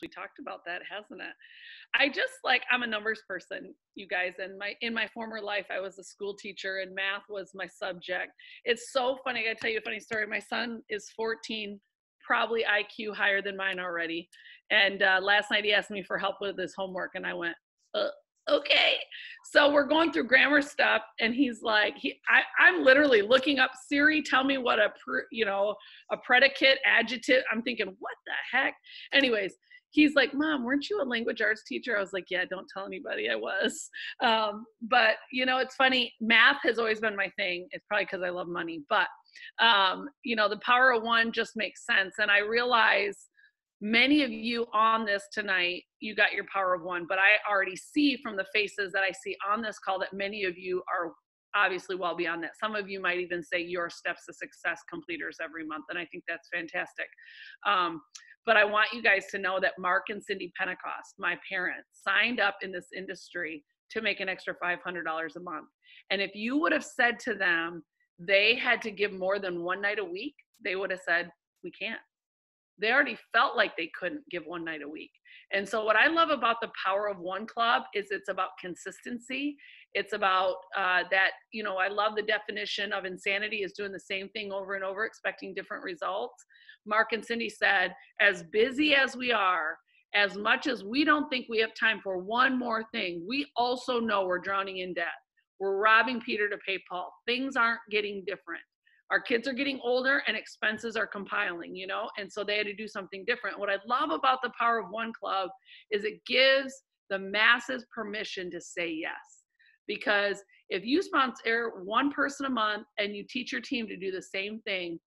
We talked about that, hasn't it? I just like, I'm a numbers person, you guys, and in my former life I was a school teacher and math was my subject. It's so funny. I gotta tell you a funny story. My son is 14, probably IQ higher than mine already. And last night he asked me for help with his homework and I went, okay. So we're going through grammar stuff and he's like, I'm literally looking up, Siri, tell me what a predicate, adjective. I'm thinking, what the heck? Anyways, he's like, Mom, weren't you a language arts teacher? I was like, yeah, don't tell anybody I was. But it's funny. Math has always been my thing. It's probably because I love money, but the power of one just makes sense. And I realize many of you on this tonight, you got your power of one, but I already see from the faces that I see on this call that many of you are obviously well beyond that. Some of you might even say your steps to success completers every month. And I think that's fantastic. But I want you guys to know that Mark and Cindy Pentecost, my parents, signed up in this industry to make an extra $500 a month. And if you would have said to them, they had to give more than one night a week, they would have said, we can't. They already felt like they couldn't give one night a week. And so what I love about the Power of One Club is it's about consistency. It's about that, I love the definition of insanity is doing the same thing over and over, expecting different results. Mark and Cindy said, as busy as we are, as much as we don't think we have time for one more thing, we also know we're drowning in debt. We're robbing Peter to pay Paul. Things aren't getting different. Our kids are getting older and expenses are compiling, and so they had to do something different. What I love about the Power of One Club is it gives the masses permission to say yes. Because if you sponsor one person a month and you teach your team to do the same thing,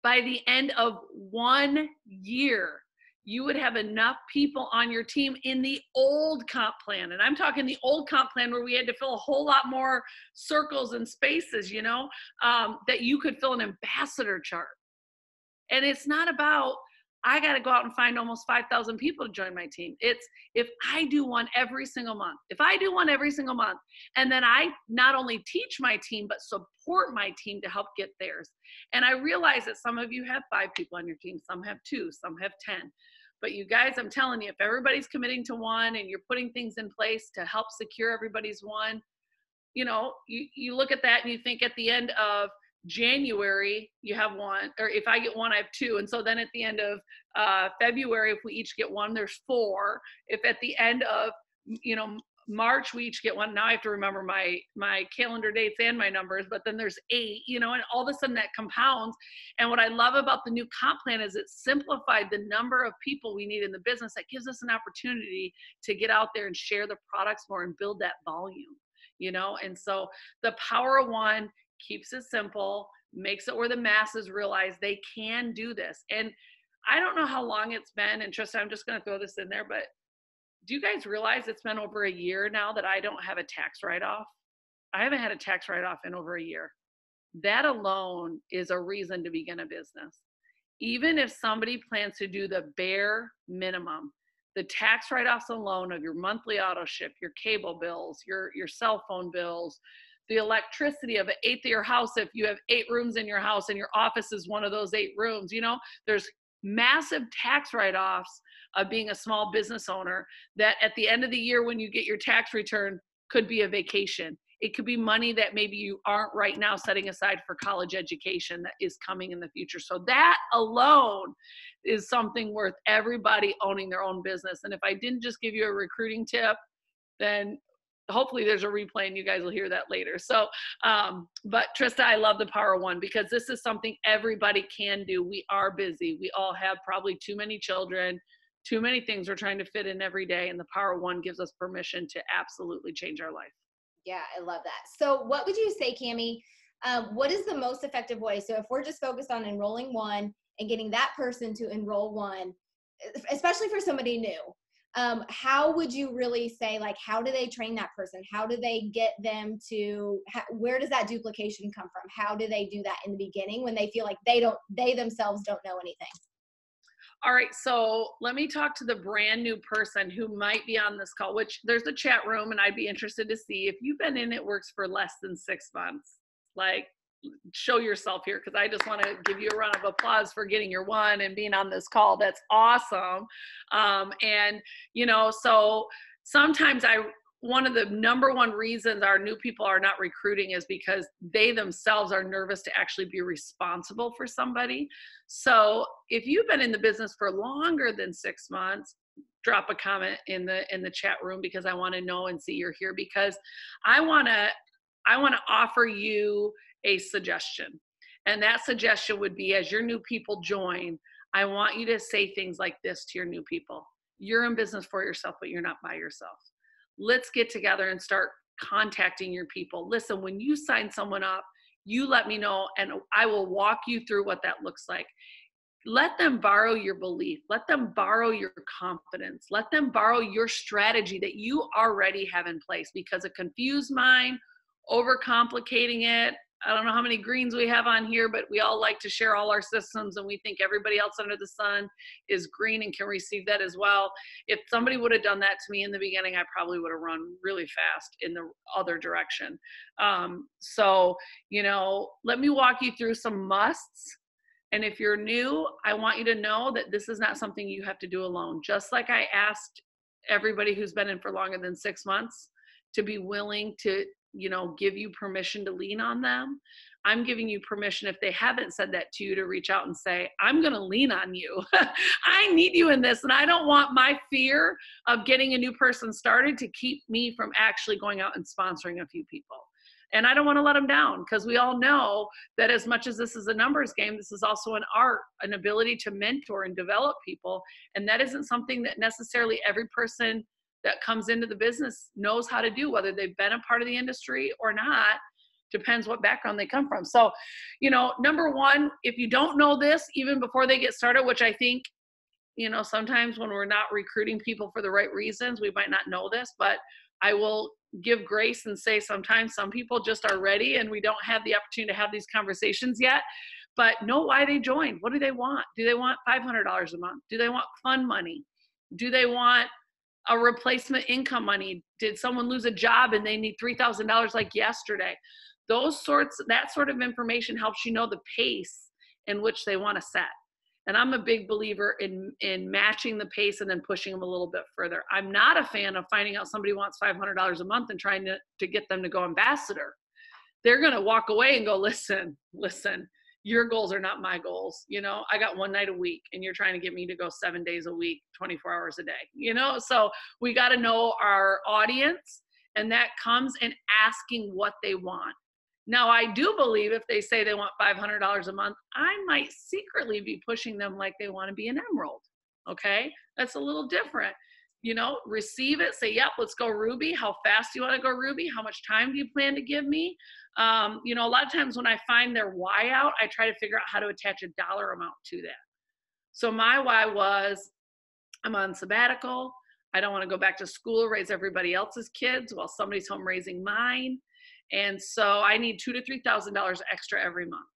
by the end of 1 year, you would have enough people on your team in the old comp plan. And I'm talking the old comp plan where we had to fill a whole lot more circles and spaces, that you could fill an ambassador chart. And it's not about, I got to go out and find almost 5,000 people to join my team. It's if I do one every single month, and then I not only teach my team, but support my team to help get theirs. And I realize that some of you have 5 people on your team, some have 2, some have 10. But you guys, I'm telling you, if everybody's committing to one and you're putting things in place to help secure everybody's one, you look at that and you think at the end of January, you have 1, or if I get 1, I have 2. And so then at the end of February, if we each get 1, there's 4. If at the end of, March, we each get 1. Now I have to remember my calendar dates and my numbers, but then there's 8, and all of a sudden that compounds. And what I love about the new comp plan is it simplified the number of people we need in the business. That gives us an opportunity to get out there and share the products more and build that volume, and so the Power of One keeps it simple, makes it where the masses realize they can do this. And I don't know how long it's been, and Tristan, I'm just going to throw this in there, but do you guys realize it's been over a year now that I don't have a tax write-off? I haven't had a tax write-off in over a year. That alone is a reason to begin a business. Even if somebody plans to do the bare minimum, the tax write-offs alone of your monthly auto ship, your cable bills, your cell phone bills, the electricity of an eighth of your house, if you have 8 rooms in your house and your office is one of those 8 rooms, there's massive tax write-offs of being a small business owner that at the end of the year when you get your tax return could be a vacation. It could be money that maybe you aren't right now setting aside for college education that is coming in the future. So that alone is something worth everybody owning their own business. And if I didn't just give you a recruiting tip, then hopefully there's a replay and you guys will hear that later. So, but Trista, I love the Power of One because this is something everybody can do. We are busy. We all have probably too many children, too many things we're trying to fit in every day. And the Power of One gives us permission to absolutely change our life. Yeah, I love that. So what would you say, Kami, what is the most effective way? So if we're just focused on enrolling one and getting that person to enroll one, especially for somebody new, how would you really say, like, how do they train that person? How do they get them to, where does that duplication come from? How do they do that in the beginning when they feel like they themselves don't know anything? All right, so let me talk to the brand new person who might be on this call, which there's a chat room and I'd be interested to see if you've been in It Works for less than 6 months. Like, show yourself here, because I just want to give you a round of applause for getting your one and being on this call. That's awesome. And, so sometimes one of the number one reasons our new people are not recruiting is because they themselves are nervous to actually be responsible for somebody. So if you've been in the business for longer than 6 months, drop a comment in the chat room, because I want to know and see you're here, because I want to offer you a suggestion. And that suggestion would be, as your new people join, I want you to say things like this to your new people. You're in business for yourself, but you're not by yourself. Let's get together and start contacting your people. Listen, when you sign someone up, you let me know, and I will walk you through what that looks like. Let them borrow your belief. Let them borrow your confidence. Let them borrow your strategy that you already have in place, because a confused mind, overcomplicating it. I don't know how many greens we have on here, but we all like to share all our systems, and we think everybody else under the sun is green and can receive that as well. If somebody would have done that to me in the beginning, I probably would have run really fast in the other direction. So, let me walk you through some musts. And if you're new, I want you to know that this is not something you have to do alone. Just like I asked everybody who's been in for longer than 6 months to be willing to, give you permission to lean on them, I'm giving you permission, if they haven't said that to you, to reach out and say, I'm going to lean on you. I need you in this. And I don't want my fear of getting a new person started to keep me from actually going out and sponsoring a few people. And I don't want to let them down, because we all know that as much as this is a numbers game, this is also an art, an ability to mentor and develop people. And that isn't something that necessarily every person that comes into the business knows how to do, whether they've been a part of the industry or not. Depends what background they come from. So, number one, if you don't know this, even before they get started, which I think, sometimes when we're not recruiting people for the right reasons, we might not know this, but I will give grace and say sometimes some people just are ready and we don't have the opportunity to have these conversations yet. But know why they joined. What do they want? Do they want $500 a month? Do they want fun money? Do they want a replacement income money? Did someone lose a job and they need $3,000 like yesterday? That sort of information helps you know the pace in which they want to set. And I'm a big believer in matching the pace and then pushing them a little bit further. I'm not a fan of finding out somebody wants $500 a month and trying to get them to go ambassador. They're going to walk away and go, listen, your goals are not my goals. I got one night a week and you're trying to get me to go 7 days a week, 24 hours a day, so we got to know our audience, and that comes in asking what they want. Now, I do believe if they say they want $500 a month, I might secretly be pushing them like they want to be an emerald. Okay. That's a little different. Receive it, say, yep, let's go Ruby. How fast do you want to go Ruby? How much time do you plan to give me? A lot of times when I find their why out, I try to figure out how to attach a dollar amount to that. So my why was, I'm on sabbatical. I don't want to go back to school, raise everybody else's kids while somebody's home raising mine. And so I need $2,000 to $3,000 extra every month.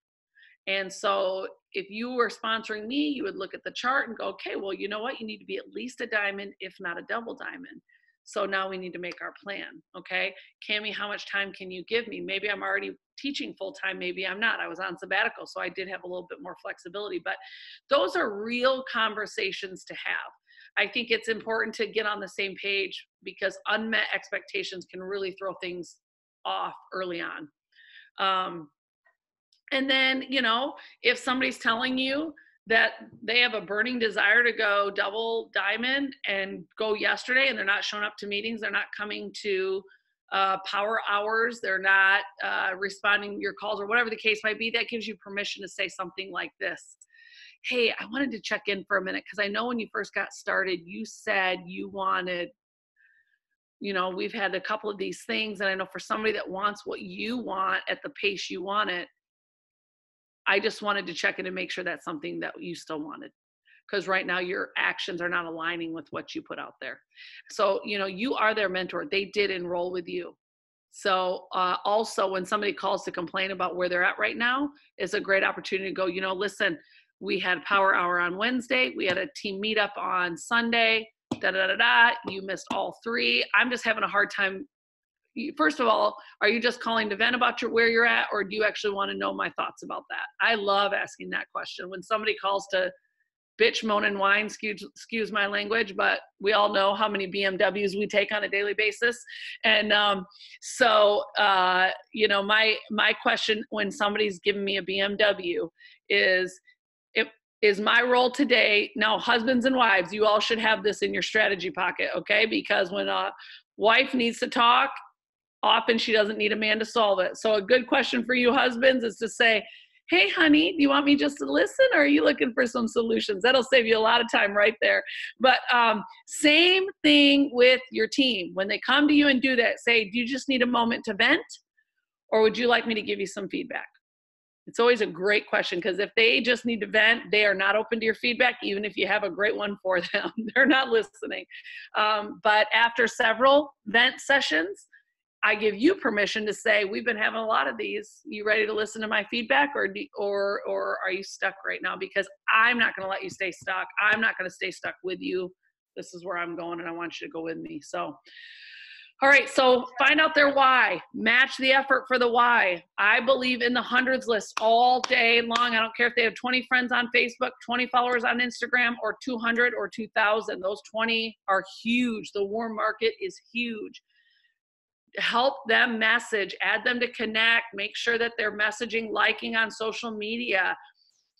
And so if you were sponsoring me, you would look at the chart and go, okay, well, you know what? You need to be at least a diamond, if not a double diamond. So now we need to make our plan. Okay, Kami, how much time can you give me? Maybe I'm already teaching full time. Maybe I'm not. I was on sabbatical, so I did have a little bit more flexibility. But those are real conversations to have. I think it's important to get on the same page, because unmet expectations can really throw things off early on. And then, if somebody's telling you that they have a burning desire to go double diamond and go yesterday, and they're not showing up to meetings, they're not coming to power hours, they're not responding to your calls, or whatever the case might be, that gives you permission to say something like this. Hey, I wanted to check in for a minute, because I know when you first got started, you said you wanted, we've had a couple of these things, and I know for somebody that wants what you want at the pace you want it, I just wanted to check in and make sure that's something that you still wanted, because right now your actions are not aligning with what you put out there. So, you are their mentor. They did enroll with you. So also, when somebody calls to complain about where they're at right now, it's a great opportunity to go, listen, we had power hour on Wednesday. We had a team meetup on Sunday, you missed all three. I'm just having a hard time first of all, are you just calling to vent about where you're at, or do you actually want to know my thoughts about that? I love asking that question. When somebody calls to bitch, moan, and whine, excuse my language, but we all know how many BMWs we take on a daily basis. And you know, my question when somebody's giving me a BMW is, is my role today, now husbands and wives, you all should have this in your strategy pocket, okay? Because when a wife needs to talk, often she doesn't need a man to solve it. So a good question for you husbands is to say, hey, honey, do you want me just to listen, or are you looking for some solutions? That'll save you a lot of time right there. But same thing with your team. When they come to you and do that, say, do you just need a moment to vent, or would you like me to give you some feedback? It's always a great question, because if they just need to vent, they are not open to your feedback, even if you have a great one for them. They're not listening. But after several vent sessions, I give you permission to say, we've been having a lot of these. You ready to listen to my feedback, or are you stuck right now? Because I'm not going to let you stay stuck. I'm not going to stay stuck with you. This is where I'm going, and I want you to go with me. So, all right, so find out their why. Match the effort for the why. I believe in the hundreds list all day long. I don't care if they have 20 friends on Facebook, 20 followers on Instagram, or 200 or 2,000. Those 20 are huge. The warm market is huge. Help them message, add them to connect, make sure that they're messaging, liking on social media.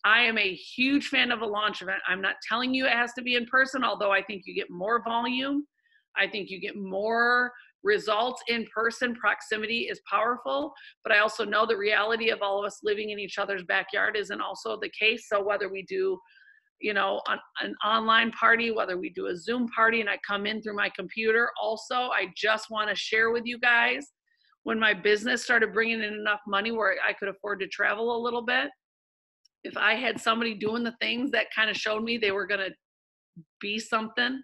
I am a huge fan of a launch event. I'm not telling you it has to be in person, although I think you get more volume. I think you get more results in person. Proximity is powerful, but I also know the reality of all of us living in each other's backyard isn't also the case. So whether we do, you know, an online party, whether we do a Zoom party and I come in through my computer, also, I just want to share with you guys, when my business started bringing in enough money where I could afford to travel a little bit, if I had somebody doing the things that kind of showed me they were going to be something,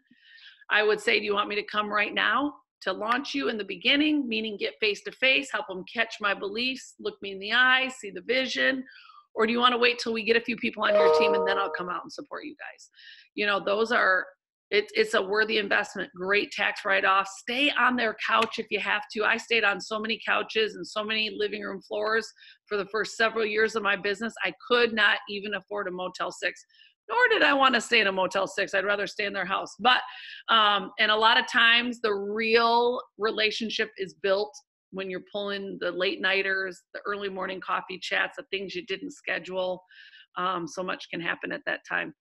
I would say, do you want me to come right now to launch you in the beginning, meaning get face to face, help them catch my beliefs, look me in the eye, see the vision? Or do you want to wait till we get a few people on your team and then I'll come out and support you guys? You know, those are, it's a worthy investment, great tax write-off. Stay on their couch if you have to. I stayed on so many couches and so many living room floors for the first several years of my business. I could not even afford a Motel 6. Nor did I want to stay in a Motel 6. I'd rather stay in their house. But, and a lot of times the real relationship is built when you're pulling the late nighters, the early morning coffee chats, the things you didn't schedule. So much can happen at that time.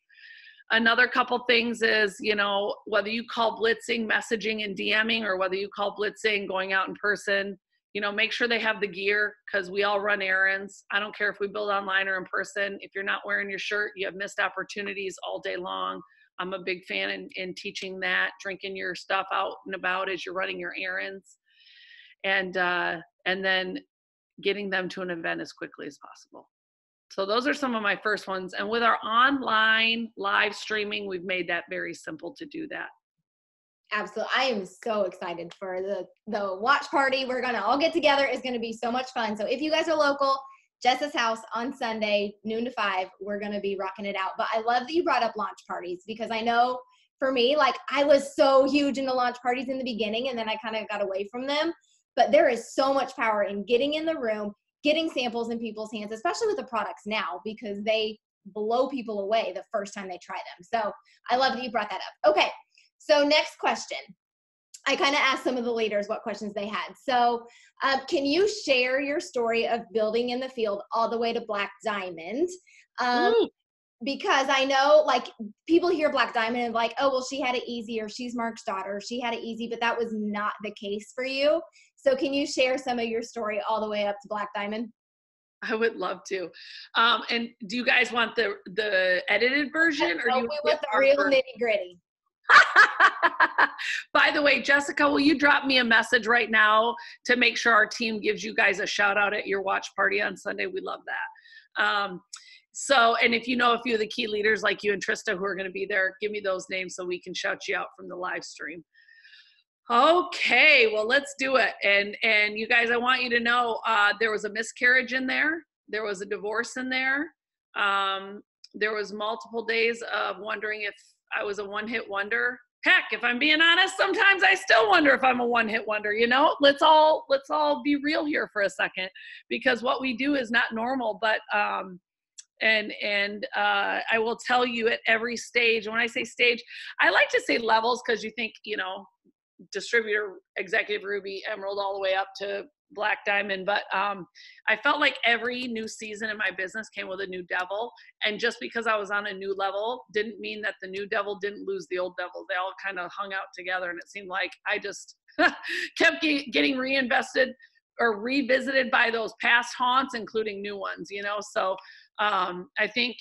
Another couple things is, you know, whether you call blitzing, messaging and DMing, or whether you call blitzing, going out in person, you know, make sure they have the gear, because we all run errands. I don't care if we build online or in person. If you're not wearing your shirt, you have missed opportunities all day long. I'm a big fan in teaching that, drinking your stuff out and about as you're running your errands, and then getting them to an event as quickly as possible. So those are some of my first ones. And with our online live streaming, we've made that very simple to do that. Absolutely. I am so excited for the watch party. We're going to all get together. It's going to be so much fun. So if you guys are local, Jess's house on Sunday, noon to 5, we're going to be rocking it out. But I love that you brought up launch parties, because I know for me, like, I was so huge into launch parties in the beginning, and then I kind of got away from them. But there is so much power in getting in the room, getting samples in people's hands, especially with the products now, because they blow people away the first time they try them. So I love that you brought that up. Okay. So next question. I kind of asked some of the leaders what questions they had. So can you share your story of building in the field all the way to Black Diamond? Because I know, like, people hear Black Diamond and like, oh, well, she had it easy, or she's Mark's daughter, she had it easy, but that was not the case for you. So can you share some of your story all the way up to Black Diamond? I would love to. And do you guys want the edited version, or do you want the real nitty gritty? By the way, Jessica, will you drop me a message right now to make sure our team gives you guys a shout out at your watch party on Sunday? We love that. So, and if you know a few of the key leaders like you and Trista who are going to be there, give me those names so we can shout you out from the live stream. Okay, well, let's do it. And you guys, I want you to know there was a miscarriage in there. There was a divorce in there. There was multiple days of wondering if I was a one-hit wonder. Heck, if I'm being honest, sometimes I still wonder if I'm a one-hit wonder, you know? Let's all be real here for a second, because what we do is not normal. But I will tell you, at every stage, when I say stage, I like to say levels, because you think, you know, distributor, executive, ruby, emerald, all the way up to black diamond. But I felt like every new season in my business came with a new devil. And just because I was on a new level didn't mean that the new devil didn't lose the old devil. They all kind of hung out together. And it seemed like I just kept getting reinvested or revisited by those past haunts, including new ones, you know? So I think,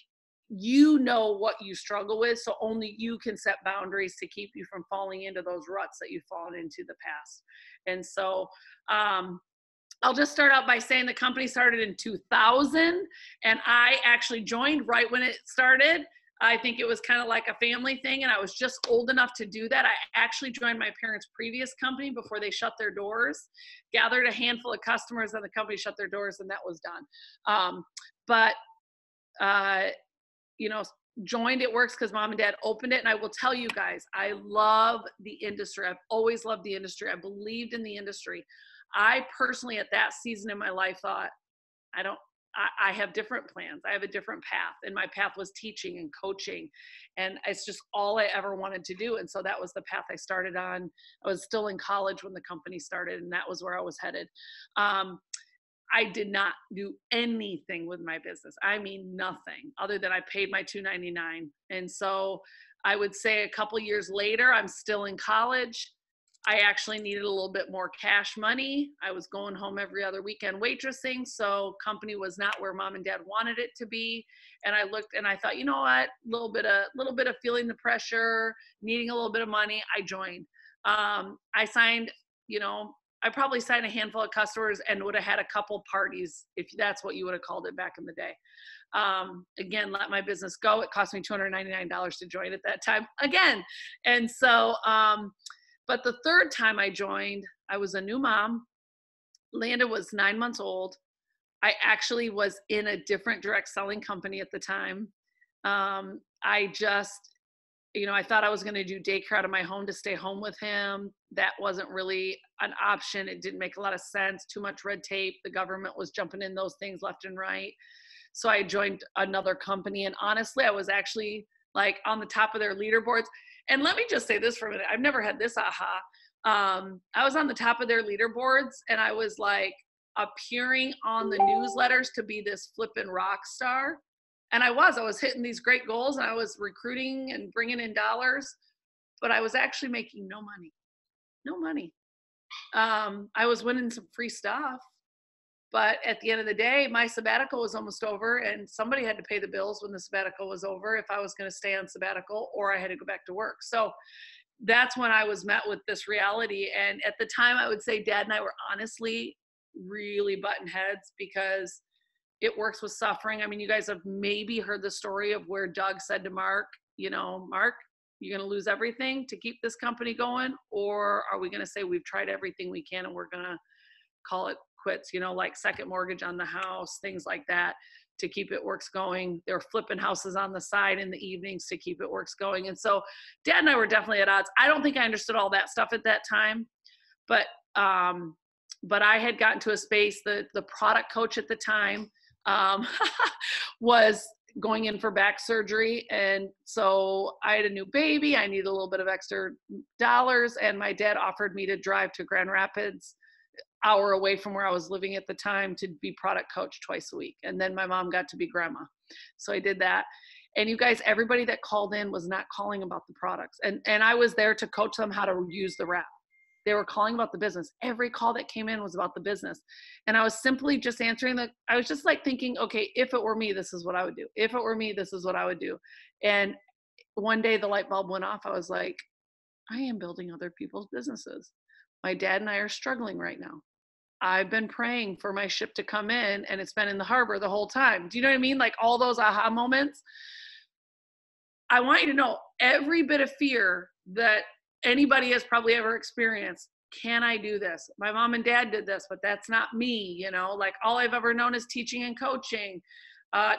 you know what you struggle with, so only you can set boundaries to keep you from falling into those ruts that you've fallen into the past. And so I'll just start out by saying the company started in 2000, and I actually joined right when it started. I think it was kind of like a family thing, and I was just old enough to do that. I actually joined my parents' previous company before they shut their doors, gathered a handful of customers, and the company shut their doors, and that was done. You know, joined It Works because mom and dad opened it. And I will tell you guys, I love the industry. I've always loved the industry. I believed in the industry. I personally, at that season in my life, thought, I have different plans. I have a different path. And my path was teaching and coaching. And it's just all I ever wanted to do. And so that was the path I started on. I was still in college when the company started, and that was where I was headed. I did not do anything with my business. I mean, nothing other than I paid my $2.99. And so I would say a couple years later, I'm still in college. I actually needed a little bit more cash money. I was going home every other weekend waitressing. So company was not where mom and dad wanted it to be. And I looked and I thought, you know what, little bit of feeling the pressure, needing a little bit of money. I joined. I signed, you know, I probably signed a handful of customers and would have had a couple parties, if that's what you would have called it back in the day. Again, let my business go. It cost me $299 to join at that time again. And so, but the third time I joined, I was a new mom. Landon was 9 months old. I actually was in a different direct selling company at the time. I just, you know, I thought I was going to do daycare out of my home to stay home with him. That wasn't really an option. It didn't make a lot of sense. Too much red tape. The government was jumping in those things left and right. So I joined another company. And honestly, I was actually like on the top of their leaderboards. And let me just say this for a minute. I've never had this aha. I was on the top of their leaderboards, and I was like appearing on the newsletters to be this flippin' rock star. And I was hitting these great goals, and I was recruiting and bringing in dollars, but I was actually making no money. I was winning some free stuff, but at the end of the day, my sabbatical was almost over, and somebody had to pay the bills when the sabbatical was over if I was going to stay on sabbatical, or I had to go back to work. So that's when I was met with this reality. And at the time, I would say Dad and I were honestly really button heads, because It Works was suffering. I mean, you guys have maybe heard the story of where Doug said to Mark, you know, Mark, you're going to lose everything to keep this company going, or are we going to say we've tried everything we can and we're going to call it quits, you know, like second mortgage on the house, things like that, to keep It Works going. They're flipping houses on the side in the evenings to keep It Works going. And so Dad and I were definitely at odds. I don't think I understood all that stuff at that time, but I had gotten to a space that the product coach at the time was going in for back surgery. And so I had a new baby. I needed a little bit of extra dollars. And my dad offered me to drive to Grand Rapids, hour away from where I was living at the time, to be product coach twice a week. And then my mom got to be grandma. So I did that. And you guys, everybody that called in was not calling about the products. And I was there to coach them how to use the wrap. They were calling about the business. Every call that came in was about the business. And I was simply just answering I was just like thinking, okay, if it were me, this is what I would do. If it were me, this is what I would do. And one day the light bulb went off. I was like, I am building other people's businesses. My dad and I are struggling right now. I've been praying for my ship to come in, and it's been in the harbor the whole time. Do you know what I mean? Like all those aha moments. I want you to know every bit of fear that anybody has probably ever experienced. Can I do this? My mom and dad did this, but that's not me. You know, like all I've ever known is teaching and coaching.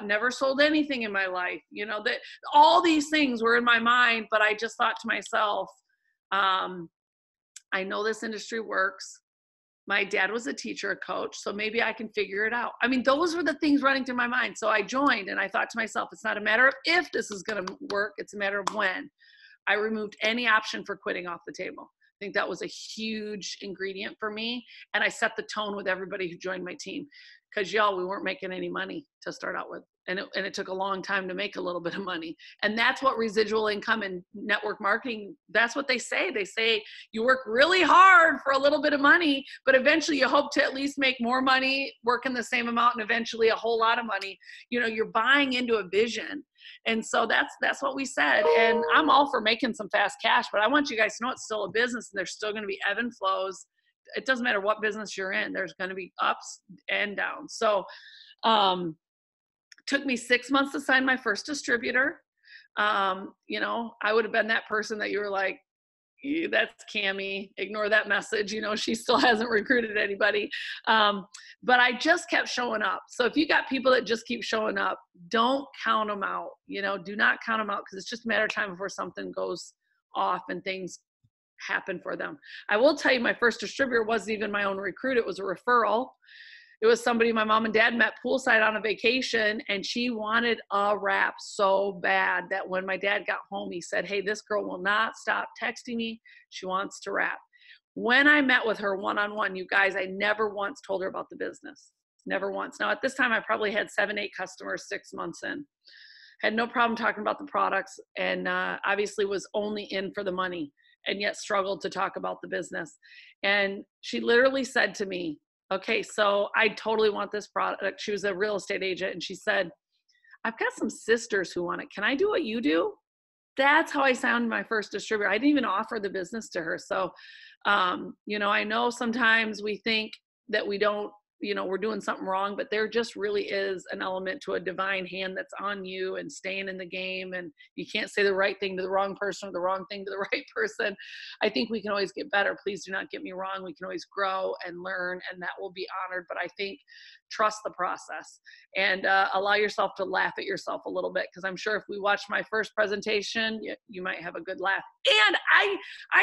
Never sold anything in my life. You know, that all these things were in my mind, but I just thought to myself, I know this industry works. My dad was a teacher, a coach, so maybe I can figure it out. I mean, those were the things running through my mind. So I joined and I thought to myself, it's not a matter of if this is going to work, it's a matter of when. I removed any option for quitting off the table. I think that was a huge ingredient for me. And I set the tone with everybody who joined my team. Because y'all, we weren't making any money to start out with. And it took a long time to make a little bit of money. And that's what residual income and network marketing, that's what they say. They say you work really hard for a little bit of money, but eventually you hope to at least make more money, working the same amount, and eventually a whole lot of money. You know, you're buying into a vision. And so that's what we said. And I'm all for making some fast cash, but I want you guys to know it's still a business and there's still going to be ebb and flows. It doesn't matter what business you're in. There's going to be ups and downs. So, took me 6 months to sign my first distributor. You know, I would have been that person that you were like, that's Kami, ignore that message. You know, she still hasn't recruited anybody. But I just kept showing up. So if you got people that just keep showing up, don't count them out. You know, do not count them out, because it's just a matter of time before something goes off and things happen for them. I will tell you, my first distributor wasn't even my own recruit. It was a referral. It was somebody my mom and dad met poolside on a vacation, and she wanted a rap so bad that when my dad got home, he said, hey, this girl will not stop texting me. She wants to rap. When I met with her one-on-one, you guys, I never once told her about the business. Never once. Now, at this time, I probably had 7, 8 customers 6 months in. Had no problem talking about the products, and obviously was only in for the money, and yet struggled to talk about the business. And she literally said to me, okay, so I totally want this product. She was a real estate agent, and she said, I've got some sisters who want it. Can I do what you do? That's how I found my first distributor. I didn't even offer the business to her. So, you know, I know sometimes we think that we don't, you know, we're doing something wrong, but there just really is an element to a divine hand that's on you and staying in the game. And you can't say the right thing to the wrong person or the wrong thing to the right person. I think we can always get better. Please do not get me wrong. We can always grow and learn, and that will be honored. But I think trust the process and allow yourself to laugh at yourself a little bit. Because I'm sure if we watched my first presentation, you might have a good laugh. And I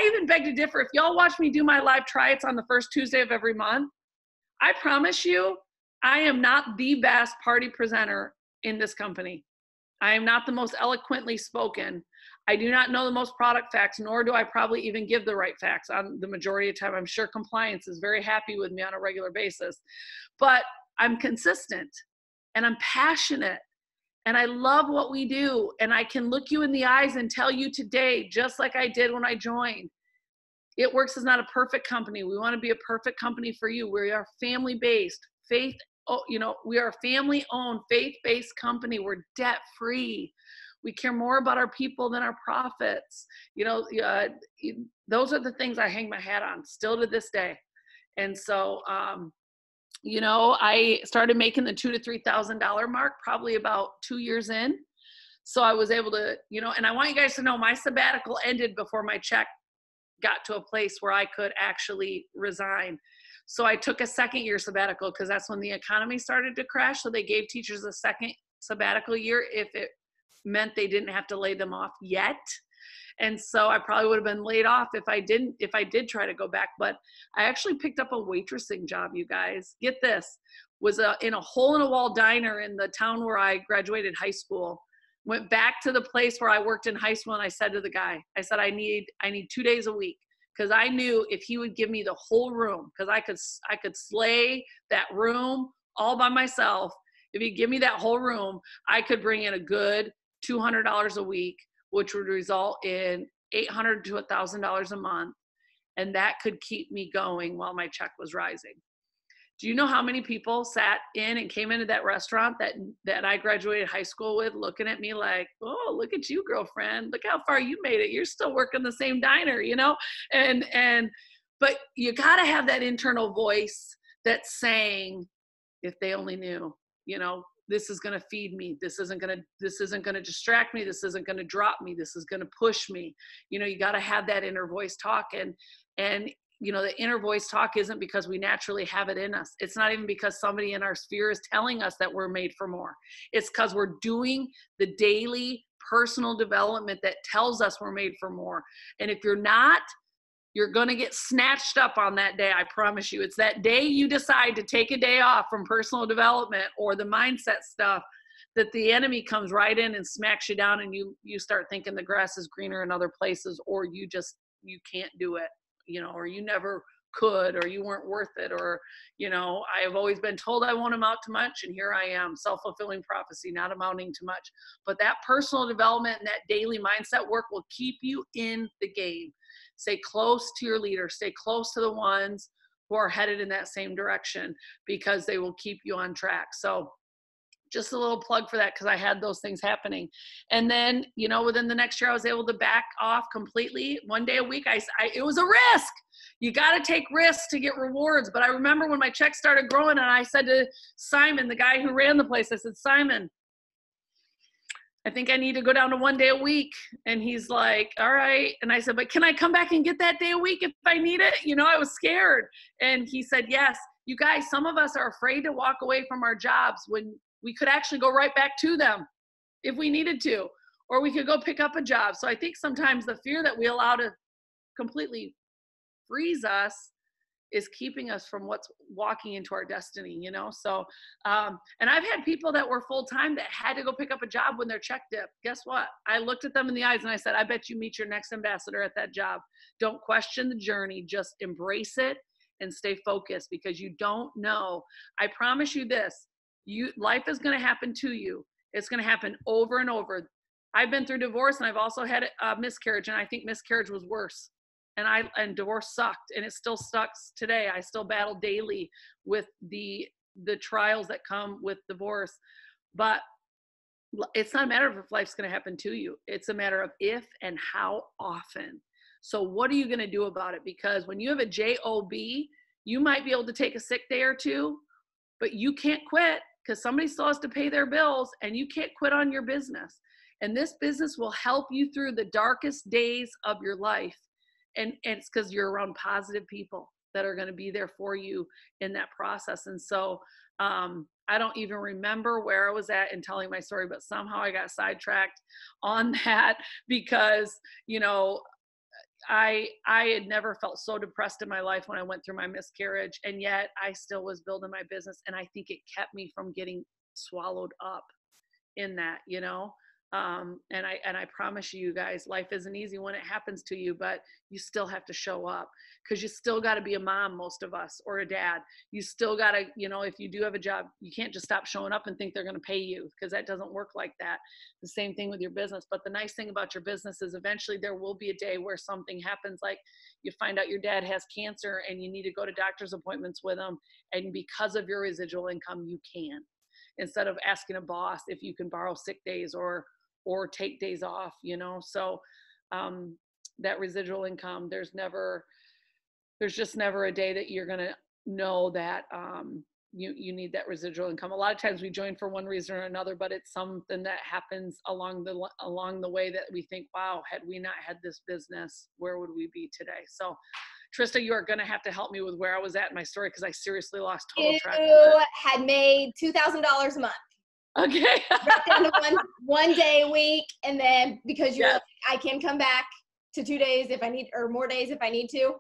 even beg to differ. If y'all watch me do my live try-its on the first Tuesday of every month, I promise you, I am not the best party presenter in this company. I am not the most eloquently spoken. I do not know the most product facts, nor do I probably even give the right facts on the majority of the time. I'm sure compliance is very happy with me on a regular basis, but I'm consistent and I'm passionate and I love what we do. And I can look you in the eyes and tell you today, just like I did when I joined, It Works is not a perfect company. We want to be a perfect company for you. We are family-based, we are a family-owned, faith-based company. We're debt-free. We care more about our people than our profits. Those are the things I hang my hat on still to this day. And so, I started making the $2,000 to $3,000 mark probably about 2 years in. So I was able to, and I want you guys to know my sabbatical ended before my check got to a place where I could actually resign. So I took a second year sabbatical because that's when the economy started to crash. So they gave teachers a second sabbatical year if it meant they didn't have to lay them off yet. And so I probably would have been laid off if I did try to go back. But I actually picked up a waitressing job, you guys. Get this, was in a hole-in-a-wall diner in the town where I graduated high school. Went back to the place where I worked in high school, and I said to the guy, I said, I need 2 days a week, because I knew if he would give me the whole room, because I could slay that room all by myself. If he'd give me that whole room, I could bring in a good $200 a week, which would result in $800 to $1,000 a month, and that could keep me going while my check was rising. Do you know how many people sat in and came into that restaurant that I graduated high school with, looking at me like, oh, look at you, girlfriend. Look how far you made it. You're still working the same diner, but you got to have that internal voice that's saying, if they only knew, this is going to feed me. This isn't going to distract me. This isn't going to drop me. This is going to push me. You got to have that inner voice talking. And the inner voice talk isn't because we naturally have it in us. It's not even because somebody in our sphere is telling us that we're made for more. It's because we're doing the daily personal development that tells us we're made for more. And if you're not, you're going to get snatched up on that day. I promise you. It's that day you decide to take a day off from personal development or the mindset stuff that the enemy comes right in and smacks you down, and you start thinking the grass is greener in other places, or you can't do it, or you never could, or you weren't worth it, or, I have always been told I won't amount to much, and here I am, self-fulfilling prophecy, not amounting to much. But that personal development and that daily mindset work will keep you in the game. Stay close to your leader, stay close to the ones who are headed in that same direction, because they will keep you on track. So just a little plug for that, because I had those things happening. And then, within the next year, I was able to back off completely. One day a week, it was a risk. You got to take risks to get rewards. But I remember when my check started growing, and I said to Simon, the guy who ran the place, I said, Simon, I think I need to go down to 1 day a week. And he's like, all right. And I said, but can I come back and get that day a week if I need it? I was scared. And he said, yes. You guys, some of us are afraid to walk away from our jobs when we could actually go right back to them if we needed to, or we could go pick up a job. So I think sometimes the fear that we allow to completely freeze us is keeping us from what's walking into our destiny, So, and I've had people that were full-time that had to go pick up a job when their check dipped. Guess what? I looked at them in the eyes and I said, I bet you meet your next ambassador at that job. Don't question the journey, just embrace it and stay focused, because you don't know. I promise you this, life is going to happen to you. It's going to happen over and over. I've been through divorce, and I've also had a miscarriage, and I think miscarriage was worse. And divorce sucked, and it still sucks today. I still battle daily with the trials that come with divorce. But it's not a matter of if life's going to happen to you. It's a matter of if and how often. So what are you going to do about it? Because when you have a job, you might be able to take a sick day or two, but you can't quit, because somebody still has to pay their bills, and you can't quit on your business. And this business will help you through the darkest days of your life. And it's because you're around positive people that are going to be there for you in that process. And so I don't even remember where I was at in telling my story, but somehow I got sidetracked on that, because, I had never felt so depressed in my life when I went through my miscarriage, and yet I still was building my business. And I think it kept me from getting swallowed up in that, and I promise you guys, life isn't easy when it happens to you, but you still have to show up, because you still got to be a mom, most of us, or a dad. You still got to, if you do have a job, you can't just stop showing up and think they're going to pay you, because that doesn't work like that. The same thing with your business. But the nice thing about your business is eventually there will be a day where something happens, like you find out your dad has cancer and you need to go to doctor's appointments with him. And because of your residual income, you can, instead of asking a boss if you can borrow sick days or take days off, So that residual income, there's just never a day that you're going to know that you need that residual income. A lot of times we join for one reason or another, but it's something that happens along the way that we think, wow, had we not had this business, where would we be today? So Trista, you are going to have to help me with where I was at in my story, because I seriously lost total track. You had made $2,000 a month. Okay. Right down to one day a week, and then because you're like, I can come back to 2 days if I need, or more days if I need to.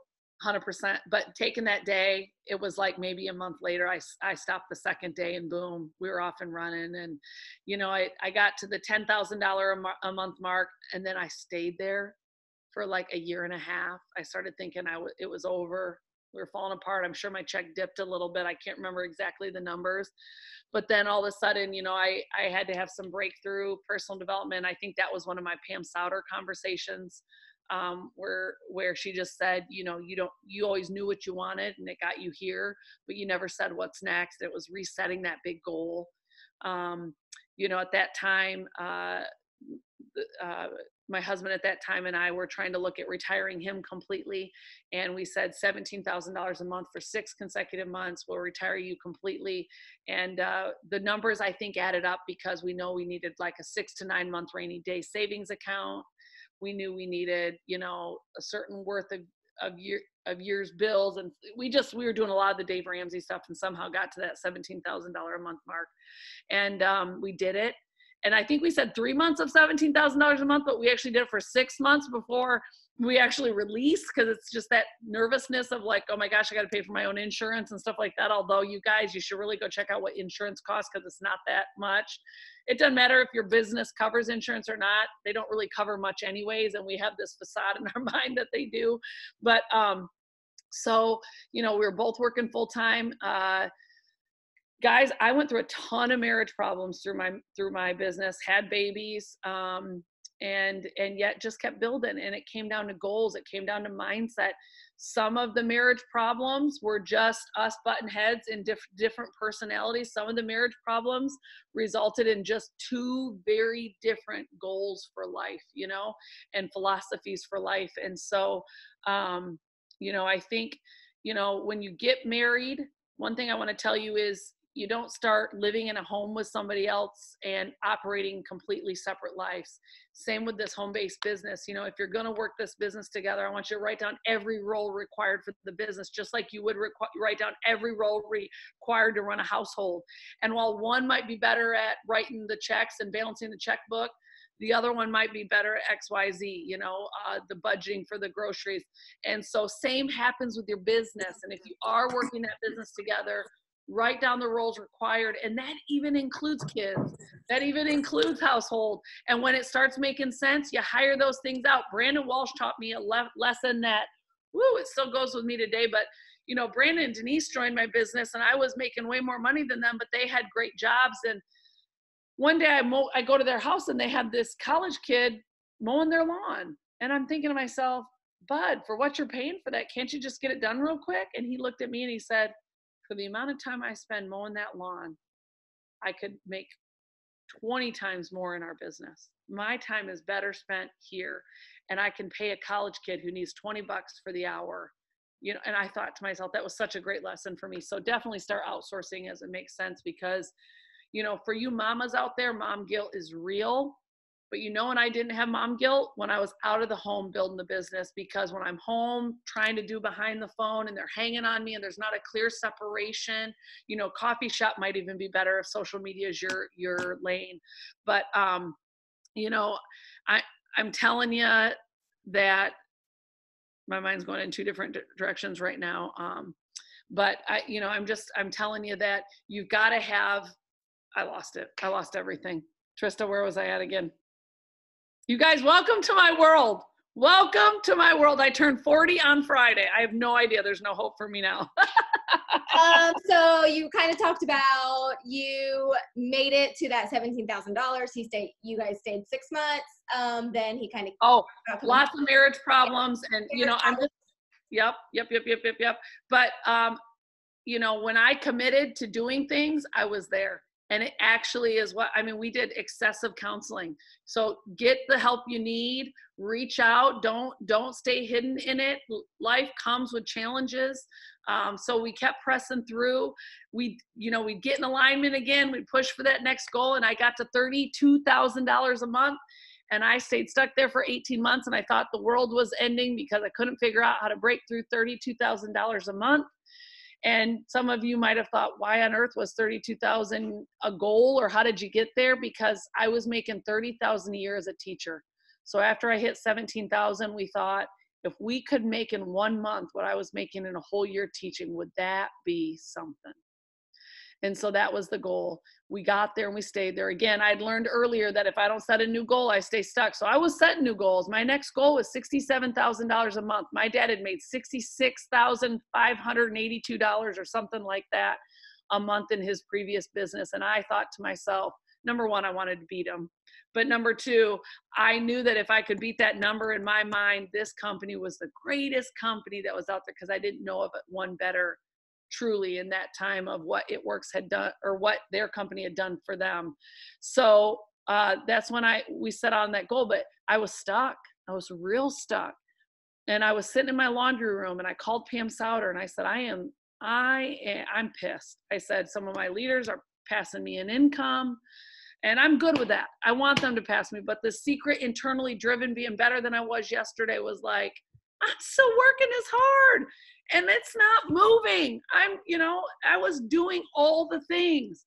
100%. But taking that day, it was like maybe a month later, I stopped the second day, and boom, we were off and running. And, I got to the $10,000 a month mark, and then I stayed there for like a year and a half. I started thinking it was over. We were falling apart. I'm sure my check dipped a little bit. I can't remember exactly the numbers. But then all of a sudden, I had to have some breakthrough personal development. I think that was one of my Pam Souter conversations, where she just said, you always knew what you wanted and it got you here, but you never said what's next. It was resetting that big goal. At that time, my husband at that time and I were trying to look at retiring him completely. And we said $17,000 a month for 6 consecutive months will retire you completely. And the numbers, I think, added up, because we know we needed like a 6 to 9 month rainy day savings account. We knew we needed, a certain worth of of year's bills. And we were doing a lot of the Dave Ramsey stuff and somehow got to that $17,000 a month mark. And we did it. And I think we said 3 months of $17,000 a month, but we actually did it for 6 months before we actually released, because it's just that nervousness of like, oh my gosh, I got to pay for my own insurance and stuff like that. Although you guys, you should really go check out what insurance costs, because it's not that much. It doesn't matter if your business covers insurance or not. They don't really cover much anyways. And we have this facade in our mind that they do. But so, we were both working full time. Guys, I went through a ton of marriage problems through my business, had babies, and yet just kept building. And it came down to goals. It came down to mindset. Some of the marriage problems were just us butting heads in different personalities. Some of the marriage problems resulted in just two very different goals for life, and philosophies for life. And so, I think, when you get married, one thing I want to tell you is, you don't start living in a home with somebody else and operating completely separate lives. Same with this home-based business. If you're going to work this business together, I want you to write down every role required for the business, just like you would write down every role required to run a household. And while one might be better at writing the checks and balancing the checkbook, the other one might be better at XYZ, the budgeting for the groceries. And so same happens with your business. And if you are working that business together, write down the roles required. And that even includes kids. That even includes household. And when it starts making sense, you hire those things out. Brandon Walsh taught me a lesson that, it still goes with me today. But, Brandon and Denise joined my business and I was making way more money than them, but they had great jobs. And one day I go to their house and they had this college kid mowing their lawn. And I'm thinking to myself, Bud, for what you're paying for that, can't you just get it done real quick? And he looked at me and he said, for the amount of time I spend mowing that lawn, I could make 20 times more in our business. My time is better spent here. And I can pay a college kid who needs $20 for the hour. And I thought to myself, that was such a great lesson for me. So definitely start outsourcing as it makes sense, because, for you mamas out there, mom guilt is real. But when I didn't have mom guilt, when I was out of the home building the business, because when I'm home trying to do behind the phone and they're hanging on me and there's not a clear separation, coffee shop might even be better if social media is your lane. But, I'm telling you that my mind's going in two different directions right now. But I'm telling you that you've got to have, I lost it. I lost everything. Trista, where was I at again? You guys, welcome to my world. Welcome to my world. I turned 40 on Friday. I have no idea. There's no hope for me now. So you kind of talked about you made it to that $17,000. You guys stayed 6 months. Then he kind of lots of marriage problems, and I'm just yep. But when I committed to doing things, I was there. And it actually is we did excessive counseling. So get the help you need, reach out, don't stay hidden in it. Life comes with challenges. So we kept pressing through. We'd get in alignment again. We'd push for that next goal. And I got to $32,000 a month. And I stayed stuck there for 18 months. And I thought the world was ending because I couldn't figure out how to break through $32,000 a month. And some of you might have thought, why on earth was 32,000 a goal, or how did you get there? Because I was making 30,000 a year as a teacher. So after I hit 17,000, we thought, if we could make in 1 month what I was making in a whole year teaching, would that be something? And so that was the goal. We got there and we stayed there. Again, I'd learned earlier that if I don't set a new goal, I stay stuck. So I was setting new goals. My next goal was $67,000 a month. My dad had made $66,582 or something like that a month in his previous business. And I thought to myself, number one, I wanted to beat him. But number two, I knew that if I could beat that number in my mind, this company was the greatest company that was out there, because I didn't know of one better truly in that time of what It Works had done, or what their company had done for them. So that's when we set on that goal. But I was stuck. I was real stuck. And I was sitting in my laundry room and I called Pam Souter and I said, I'm pissed. I said, some of my leaders are passing me an income and I'm good with that. I want them to pass me. But the secret internally driven being better than I was yesterday was like, I'm still working as hard and it's not moving. I was doing all the things,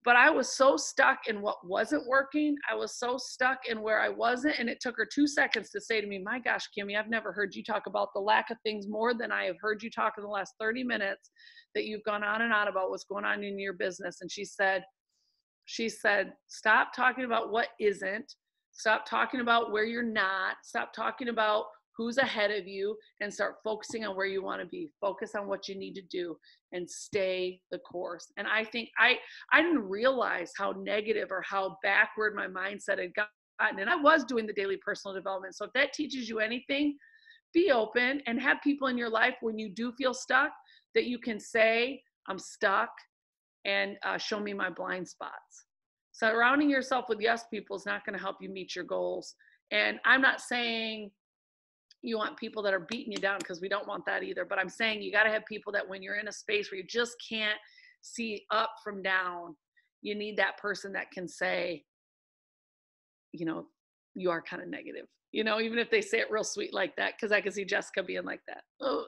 but I was so stuck in what wasn't working. I was so stuck in where I wasn't. And it took her 2 seconds to say to me, my gosh, Kimmy, I've never heard you talk about the lack of things more than I have heard you talk in the last 30 minutes that you've gone on and on about what's going on in your business. And she said, stop talking about what isn't. Stop talking about where you're not. Stop talking about who's ahead of you and start focusing on where you want to be. Focus on what you need to do and stay the course. And I think I didn't realize how negative or how backward my mindset had gotten. And I was doing the daily personal development. So if that teaches you anything, be open and have people in your life when you do feel stuck that you can say, I'm stuck, and show me my blind spots. Surrounding yourself with yes people is not going to help you meet your goals. And I'm not saying you want people that are beating you down, because we don't want that either. But I'm saying you got to have people that when you're in a space where you just can't see up from down, you need that person that can say, you are kind of negative, even if they say it real sweet like that. Because I can see Jessica being like that. Oh,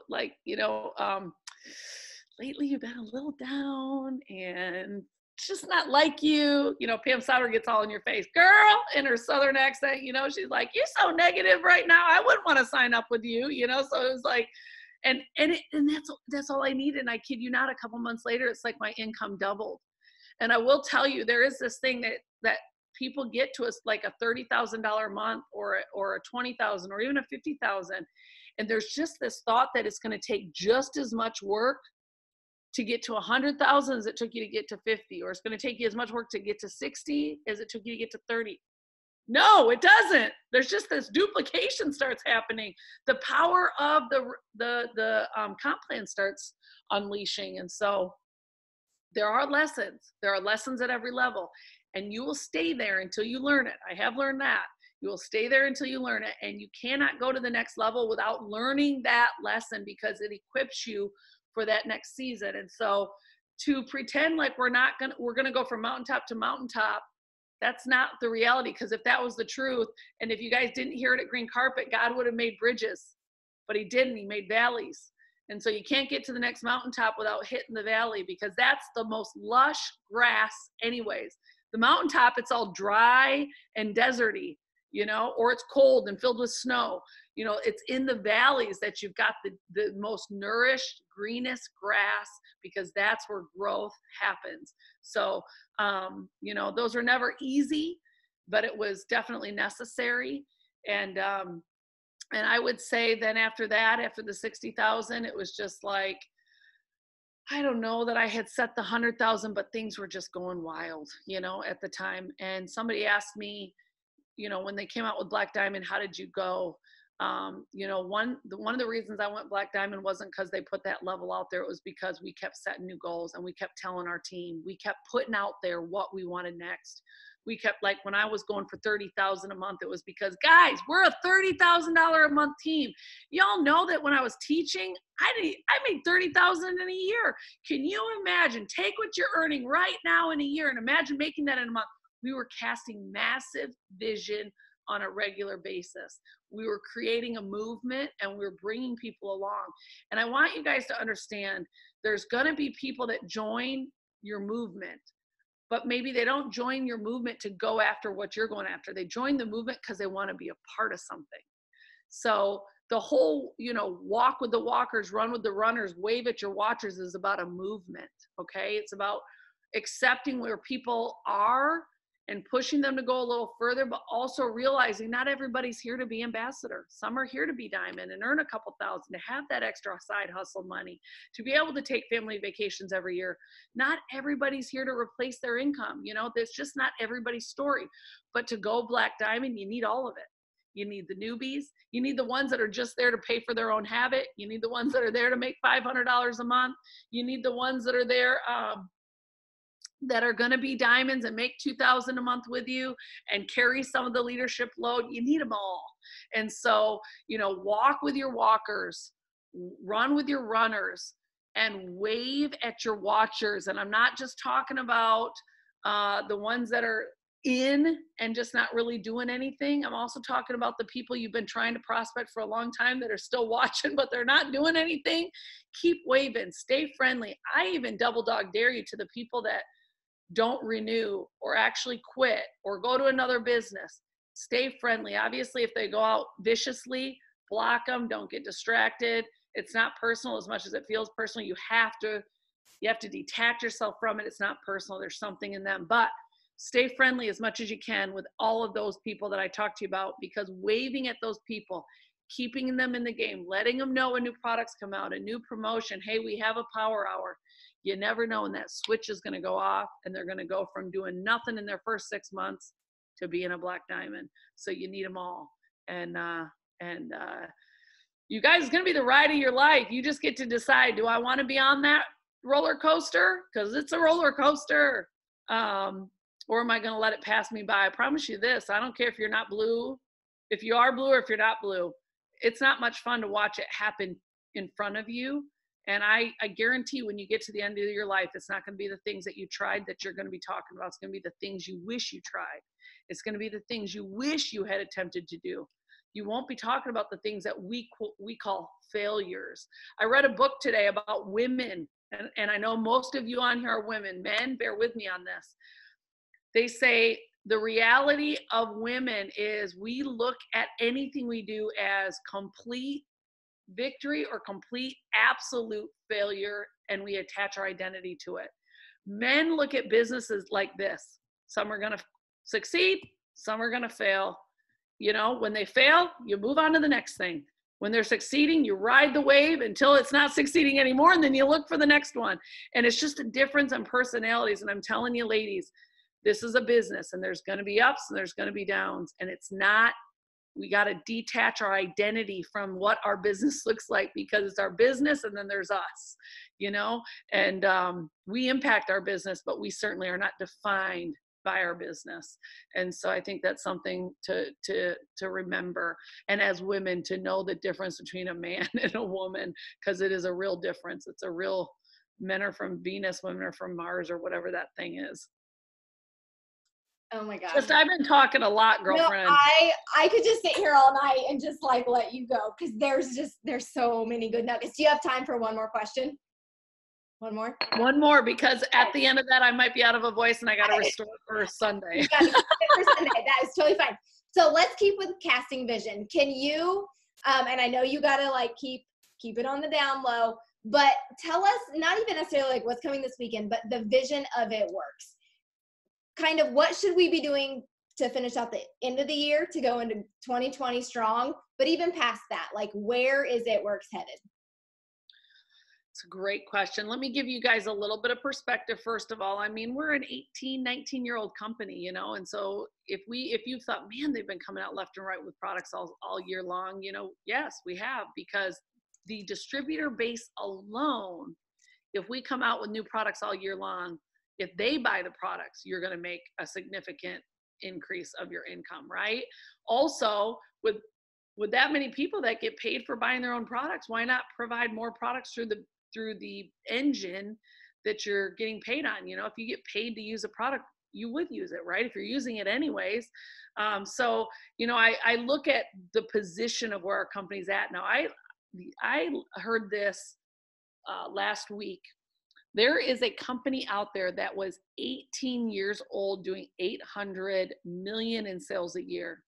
lately you've been a little down and it's just not like you. Pam Sauter gets all in your face, girl, in her Southern accent, she's like, you're so negative right now. I wouldn't want to sign up with you, so it was like, and that's all I needed. And I kid you not, a couple months later, it's like my income doubled. And I will tell you, there is this thing that people get to us like a $30,000 a month or a 20,000 or even a 50,000. And there's just this thought that it's going to take just as much work to get to 100,000 as it took you to get to 50, or it's going to take you as much work to get to 60 as it took you to get to 30. No, it doesn't. There's just this duplication starts happening. The power of the comp plan starts unleashing. And so there are lessons. There are lessons at every level, and you will stay there until you learn it. I have learned that. You will stay there until you learn it, and you cannot go to the next level without learning that lesson, because it equips you for that next season. And so to pretend like we're going to go from mountaintop to mountaintop, that's not the reality. Because if that was the truth, and if you guys didn't hear it at Green Carpet, God would have made bridges, but he didn't. He made valleys. And so you can't get to the next mountaintop without hitting the valley, because that's the most lush grass anyways. The mountaintop, it's all dry and deserty, or it's cold and filled with snow. It's in the valleys that you've got the most nourished, greenest grass, because that's where growth happens. So, those are never easy, but it was definitely necessary. And I would say then after the 60,000, it was just like, I don't know that I had set the 100,000, but things were just going wild, at the time. And somebody asked me, when they came out with Black Diamond, how did you go? One of the reasons I went Black Diamond wasn't because they put that level out there. It was because we kept setting new goals, and we kept telling our team, we kept putting out there what we wanted next. We kept, like, when I was going for 30,000 a month, it was because, guys, we're a $30,000 a month team. Y'all know that when I was teaching, I made 30,000 in a year. Can you imagine? Take what you're earning right now in a year and imagine making that in a month. We were casting massive vision on a regular basis. We were creating a movement, and we were bringing people along. And I want you guys to understand, there's going to be people that join your movement, but maybe they don't join your movement to go after what you're going after. They join the movement because they want to be a part of something. So the whole, walk with the walkers, run with the runners, wave at your watchers is about a movement. Okay. It's about accepting where people are and pushing them to go a little further, but also realizing not everybody's here to be ambassador. Some are here to be diamond and earn a couple thousand, to have that extra side hustle money, to be able to take family vacations every year. Not everybody's here to replace their income. That's just not everybody's story. But to go Black Diamond, you need all of it. You need the newbies. You need the ones that are just there to pay for their own habit. You need the ones that are there to make $500 a month. You need the ones that are there, that are going to be diamonds and make 2,000 a month with you and carry some of the leadership load. You need them all. And so, walk with your walkers, run with your runners, and wave at your watchers. And I'm not just talking about the ones that are in and just not really doing anything. I'm also talking about the people you've been trying to prospect for a long time that are still watching, but they're not doing anything. Keep waving, stay friendly. I even double dog dare you to the people that don't renew or actually quit or go to another business. Stay friendly. Obviously, if they go out viciously, block them, don't get distracted. It's not personal as much as it feels personal. You have to detach yourself from it. It's not personal. There's something in them, but stay friendly as much as you can with all of those people that I talked to you about, because waving at those people, keeping them in the game, letting them know when new products come out, a new promotion, hey, we have a power hour. You never know when that switch is going to go off, and they're going to go from doing nothing in their first 6 months to being a black diamond. So you need them all. And you guys, it's going to be the ride of your life. You just get to decide, do I want to be on that roller coaster? Because it's a roller coaster. Or am I going to let it pass me by? I promise you this, I don't care if you're not blue, if you are blue or if you're not blue. It's not much fun to watch it happen in front of you. And I guarantee when you get to the end of your life, it's not going to be the things that you tried that you're going to be talking about. It's going to be the things you wish you tried. It's going to be the things you wish you had attempted to do. You won't be talking about the things that we call failures. I read a book today about women, and I know most of you on here are women. Men, bear with me on this. They say the reality of women is we look at anything we do as complete victory or complete absolute failure, and we attach our identity to it. Men look at businesses like this. Some are going to succeed, some are going to fail. You know, when they fail, you move on to the next thing. When they're succeeding, you ride the wave until it's not succeeding anymore, and then you look for the next one. And it's just a difference in personalities. And I'm telling you, ladies, this is a business, and there's going to be ups and there's going to be downs. And it's not, we got to detach our identity from what our business looks like, because it's our business and then there's us, you know, and we impact our business, but we certainly are not defined by our business. And so I think that's something to remember. And as women, to know the difference between a man and a woman, because it is a real difference. It's a real, men are from Venus, women are from Mars, or whatever that thing is. Oh my God. Just, I've been talking a lot, girlfriend. No, I could just sit here all night and just like let you go, because there's so many good nuggets. Do you have time for one more question? One more, because at the end of that, I might be out of a voice and I got to restore for Sunday. You gotta keep it for Sunday. That is totally fine. So let's keep with casting vision. Can you, and I know you got to like keep it on the down low, but tell us, not even necessarily like what's coming this weekend, but the vision of It Works. Kind of what should we be doing to finish out the end of the year to go into 2020 strong, but even past that, like where is It Works headed? It's a great question. Let me give you guys a little bit of perspective. First of all, I mean, we're an 18, 19-year-old company, you know, and so if you thought, man, they've been coming out left and right with products all year long, you know, yes, we have, because the distributor base alone, if we come out with new products all year long, if they buy the products, you're going to make a significant increase of your income, right? Also, with that many people that get paid for buying their own products, why not provide more products through the engine that you're getting paid on? You know, if you get paid to use a product, you would use it, right? If you're using it anyways. So, you know, I look at the position of where our company's at now. I heard this last week. There is a company out there that was 18 years old doing 800 million in sales a year.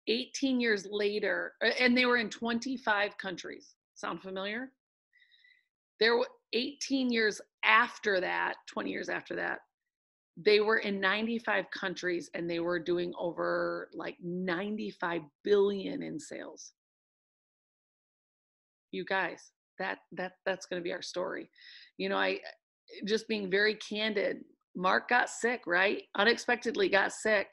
18 years later, and they were in 25 countries. Sound familiar? There were 18 years after that, 20 years after that, they were in 95 countries, and they were doing over like 95 billion in sales. You guys, that's going to be our story. You know, I just being very candid, Mark got sick, right? Unexpectedly got sick.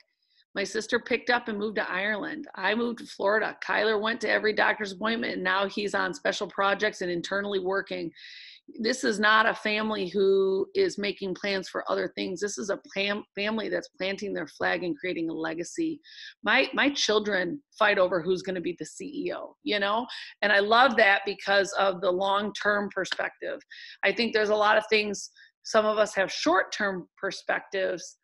My sister picked up and moved to Ireland. I moved to Florida. Kyler went to every doctor's appointment, and now he's on special projects and internally working. This is not a family who is making plans for other things. This is a family that's planting their flag and creating a legacy. My children fight over who's going to be the CEO, you know? And I love that because of the long-term perspective. I think there's a lot of things, some of us have short-term perspectives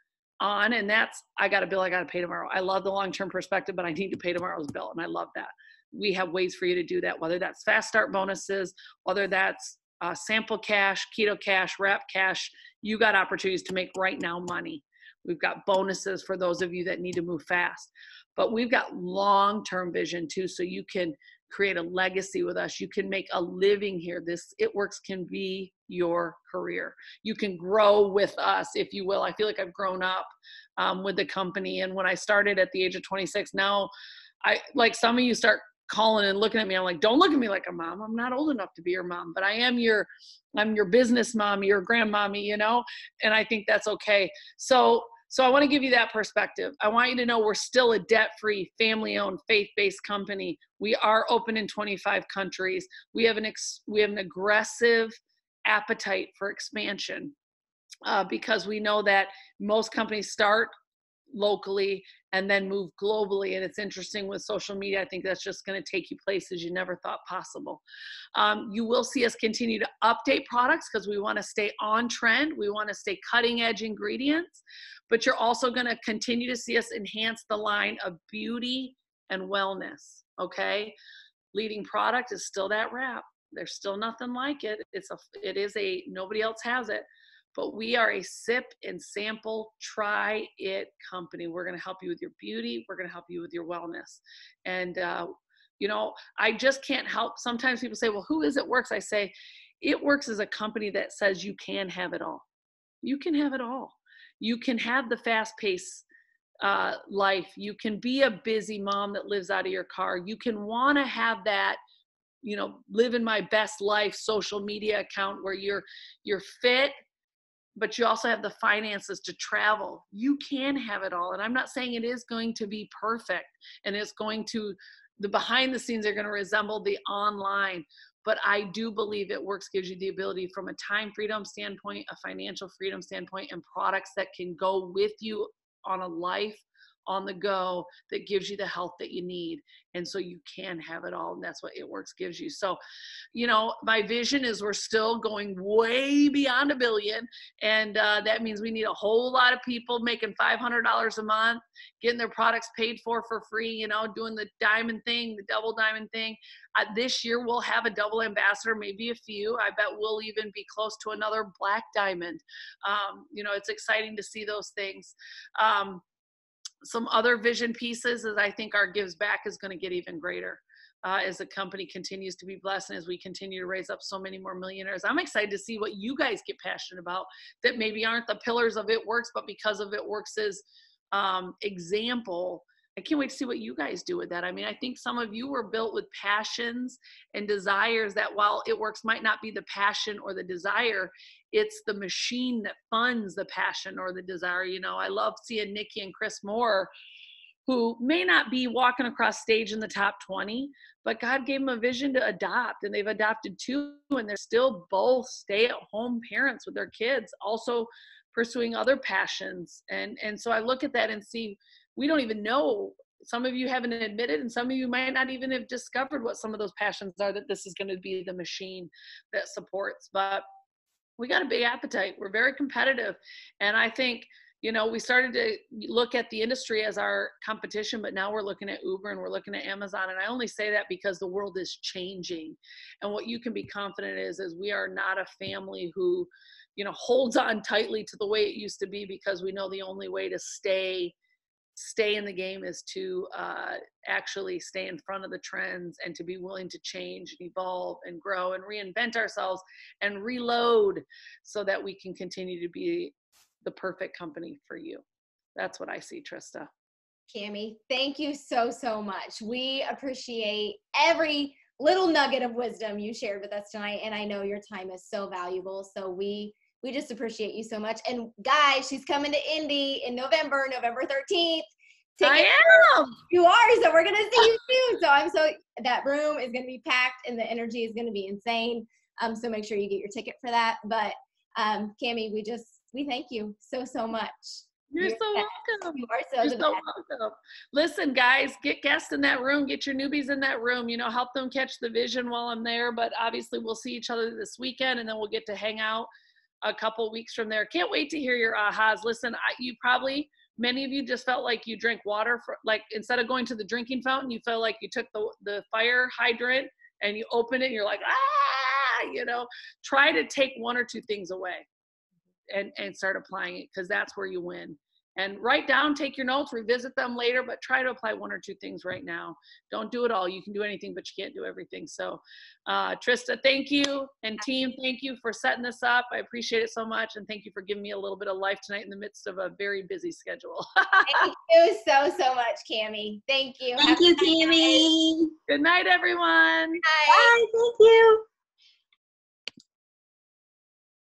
on, and that's, I got a bill I got to pay tomorrow. I love the long-term perspective, but I need to pay tomorrow's bill, and I love that. We have ways for you to do that, whether that's fast start bonuses, whether that's sample cash, keto cash, wrap cash. You got opportunities to make right now money. We've got bonuses for those of you that need to move fast, but we've got long-term vision too, so you can create a legacy with us. You can make a living here. This It Works can be your career. You can grow with us, if you will. I feel like I've grown up with the company. And when I started at the age of 26, now I, like some of you start calling and looking at me, I'm like, don't look at me like a mom. I'm not old enough to be your mom, but I'm your business mom, your grandmommy, you know? And I think that's okay. So I want to give you that perspective. I want you to know we're still a debt-free, family-owned, faith-based company. We are open in 25 countries. We have an aggressive appetite for expansion because we know that most companies start locally and then move globally. And it's interesting with social media. I think that's just going to take you places you never thought possible. You will see us continue to update products because we want to stay on trend. We want to stay cutting edge ingredients, but you're also going to continue to see us enhance the line of beauty and wellness. Okay. Leading product is still that wrap. There's still nothing like it. Nobody else has it. But we are a sip and sample, try it company. We're going to help you with your beauty. We're going to help you with your wellness. And, I just can't help. Sometimes people say, well, who is It Works? I say, It Works is a company that says you can have it all. You can have it all. You can have the fast-paced life. You can be a busy mom that lives out of your car. You can want to have that, living my best life social media account where you're fit, but you also have the finances to travel. You can have it all. And I'm not saying it is going to be perfect and the behind the scenes are going to resemble the online, but I do believe It Works gives you the ability from a time freedom standpoint, a financial freedom standpoint, and products that can go with you on a life on the go that gives you the health that you need. And so you can have it all. And that's what It Works gives you. So, my vision is we're still going way beyond $1 billion. And that means we need a whole lot of people making $500 a month, getting their products paid for free, doing the diamond thing, the double diamond thing. This year we'll have a double ambassador, maybe a few. I bet we'll even be close to another black diamond. It's exciting to see those things. Some other vision pieces is I think our gives back is going to get even greater as the company continues to be blessed and as we continue to raise up so many more millionaires. I'm excited to see what you guys get passionate about that maybe aren't the pillars of It Works, but because of It Works's example, I can't wait to see what you guys do with that. I mean, I think some of you were built with passions and desires that while It Works might not be the passion or the desire, it's the machine that funds the passion or the desire. I love seeing Nikki and Chris Moore, who may not be walking across stage in the top 20, but God gave them a vision to adopt, and they've adopted 2, and they're still both stay-at-home parents with their kids, also pursuing other passions. And so I look at that and see, we don't even know. Some of you haven't admitted, and some of you might not even have discovered what some of those passions are, that this is going to be the machine that supports. But we got a big appetite. We're very competitive. And I think, we started to look at the industry as our competition, but now we're looking at Uber and we're looking at Amazon. And I only say that because the world is changing. And what you can be confident is we are not a family who, holds on tightly to the way it used to be, because we know the only way to stay in the game is to actually stay in front of the trends and to be willing to change and evolve and grow and reinvent ourselves and reload so that we can continue to be the perfect company for you. That's what I see, Trista. Kami, thank you so, so much. We appreciate every little nugget of wisdom you shared with us tonight. And I know your time is so valuable. So we just appreciate you so much. And guys, she's coming to Indy in November 13th. I am. You are, so we're going to see you soon. That room is going to be packed and the energy is going to be insane. So make sure you get your ticket for that. But Kami, we thank you so, so much. You're so welcome. You are so welcome. Listen, guys, get guests in that room, get your newbies in that room, help them catch the vision while I'm there. But obviously we'll see each other this weekend, and then we'll get to hang out a couple weeks from there. Can't wait to hear your ahas. Listen, many of you just felt like you drank water like instead of going to the drinking fountain, you felt like you took the fire hydrant and you open it and you're like, try to take one or two things away and start applying it, because that's where you win. And write down, take your notes, revisit them later, but try to apply one or two things right now. Don't do it all. You can do anything, but you can't do everything. So Trista, thank you. And team, thank you for setting this up. I appreciate it so much. And thank you for giving me a little bit of life tonight in the midst of a very busy schedule. Thank you so much, Kami. Thank you. Thank you, Kami. Good night, everyone. Bye. Bye. Thank you.